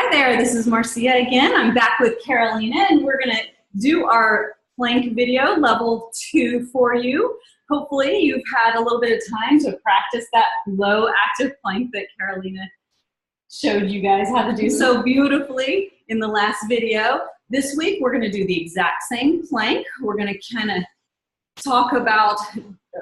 Hi there, this is Marcia again. I'm back with Carolina and we're gonna do our plank video level 2 for you. Hopefully you've had a little bit of time to practice that low active plank that Carolina showed you guys how to do so beautifully in the last video. This week we're gonna do the exact same plank. We're gonna kind of talk about,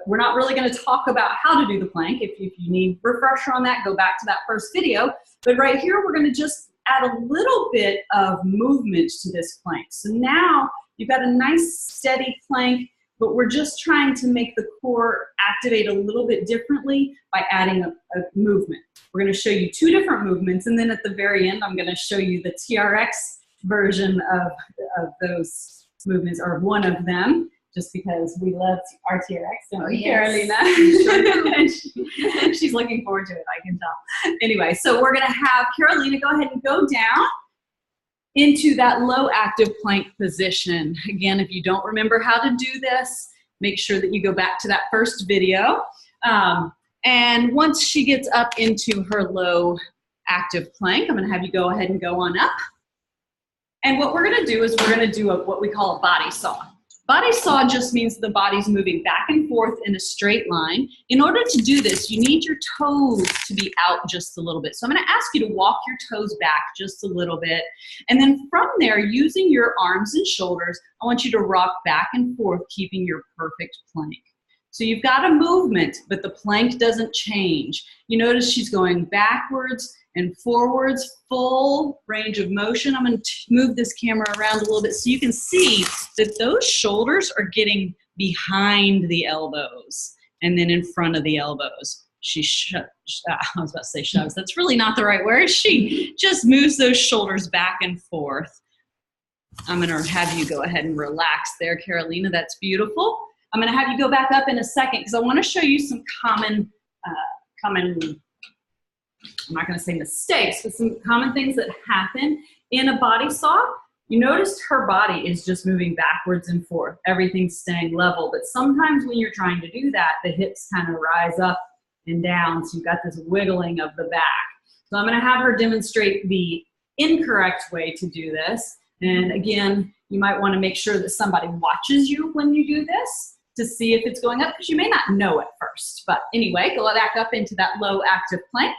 we're not really going to talk about how to do the plank. If you need a refresher on that, go back to that first video. But right here, we're going to just add a little bit of movement to this plank. So now you've got a nice steady plank, but we're just trying to make the core activate a little bit differently by adding a movement. We're going to show you 2 different movements, and then at the very end, I'm going to show you the TRX version of those movements, or one of them. Just because we love our TRX, don't we, Carolina? She's looking forward to it, I can tell. Anyway, so we're gonna have Carolina go ahead and go down into that low active plank position. Again, if you don't remember how to do this, make sure that you go back to that first video. And once she gets up into her low active plank, I'm gonna have you go ahead and go on up. And what we're gonna do is we're gonna do what we call a body saw. Body saw just means the body's moving back and forth in a straight line. In order to do this, you need your toes to be out just a little bit. So I'm going to ask you to walk your toes back just a little bit. And then from there, using your arms and shoulders, I want you to rock back and forth, keeping your perfect plank. So you've got a movement, but the plank doesn't change. You notice she's going backwards and forwards, full range of motion. I'm going to move this camera around a little bit so you can see that those shoulders are getting behind the elbows and then in front of the elbows. I was about to say shoves. That's really not the right word. She just moves those shoulders back and forth. I'm going to have you go ahead and relax there, Carolina. That's beautiful. I'm going to have you go back up in a second because I want to show you some common I'm not going to say mistakes, but some common things that happen in a body saw. You notice her body is just moving backwards and forth. Everything's staying level. But sometimes when you're trying to do that, the hips kind of rise up and down. So you've got this wiggling of the back. So I'm going to have her demonstrate the incorrect way to do this. And again, you might want to make sure that somebody watches you when you do this to see if it's going up, because you may not know at first. But anyway, go back up into that low active plank.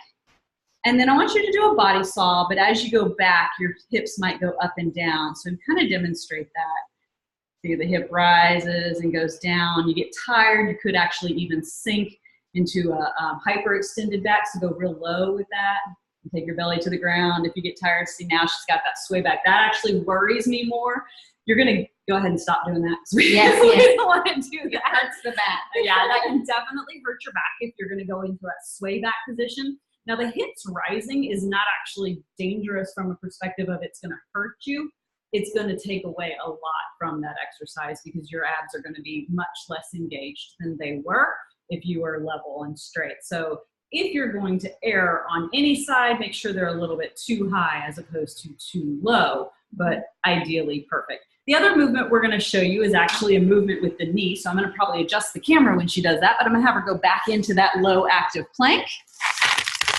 And then I want you to do a body saw, but as you go back, your hips might go up and down. So kind of demonstrate that. See, the hip rises and goes down. You get tired, you could actually even sink into a hyperextended back, so go real low with that. And take your belly to the ground. If you get tired, see now she's got that sway back. That actually worries me more. You're gonna go ahead and stop doing that. Yes. We don't want to do that. Hurts the back. Yeah, that can definitely hurt your back if you're gonna go into that sway back position. Now the hips rising is not actually dangerous from a perspective of it's gonna hurt you. It's gonna take away a lot from that exercise because your abs are gonna be much less engaged than they were if you were level and straight. So if you're going to err on any side, make sure they're a little bit too high as opposed to too low, but ideally perfect. The other movement we're gonna show you is actually a movement with the knee. So I'm gonna probably adjust the camera when she does that, but I'm gonna have her go back into that low active plank.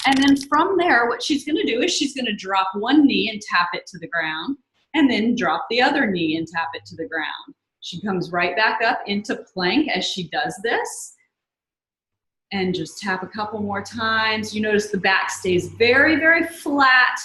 And then from there, what she's gonna do is she's gonna drop one knee and tap it to the ground, and then drop the other knee and tap it to the ground. She comes right back up into plank as she does this. And just tap a couple more times. You notice the back stays very, very flat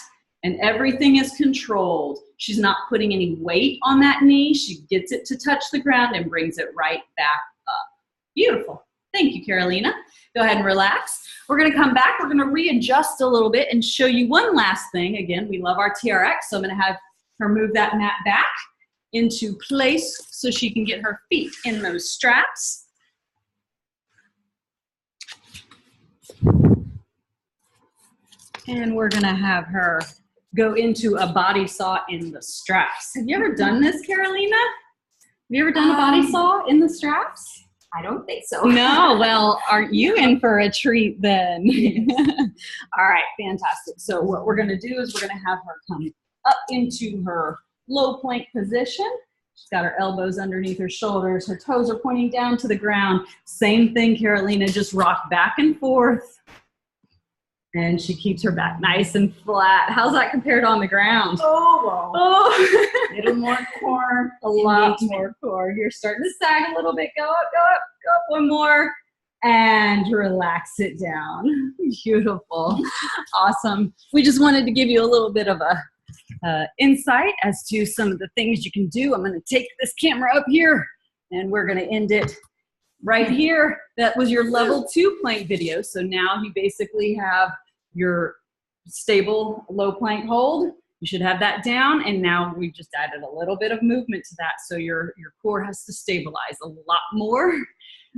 and everything is controlled. She's not putting any weight on that knee. She gets it to touch the ground and brings it right back up. Beautiful. Thank you, Carolina. Go ahead and relax. We're gonna come back, we're gonna readjust a little bit and show you one last thing. Again, we love our TRX, so I'm gonna have her move that mat back into place so she can get her feet in those straps. And we're gonna have her go into a body saw in the straps. Have you ever done this, Carolina? Have you ever done a body saw in the straps? I don't think so. No, well, aren't you in for a treat then? All right, fantastic. So what we're gonna do is we're gonna have her come up into her low plank position. She's got her elbows underneath her shoulders. Her toes are pointing down to the ground. Same thing, Carolina, just rock back and forth. And she keeps her back nice and flat. How's that compared on the ground? Oh, well. Oh, A little more core. a lot more core. You're starting to sag a little bit. Go up, go up, go up. One more. And relax it down. Beautiful. Awesome. We just wanted to give you a little bit of a insight as to some of the things you can do. I'm going to take this camera up here and we're going to end it right here. That was your level 2 plank video. So now you basically have your stable low plank hold. You should have that down. And now we just added a little bit of movement to that. So your core has to stabilize a lot more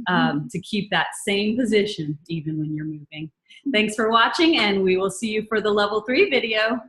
to keep that same position even when you're moving. Thanks for watching, and we will see you for the level 3 video.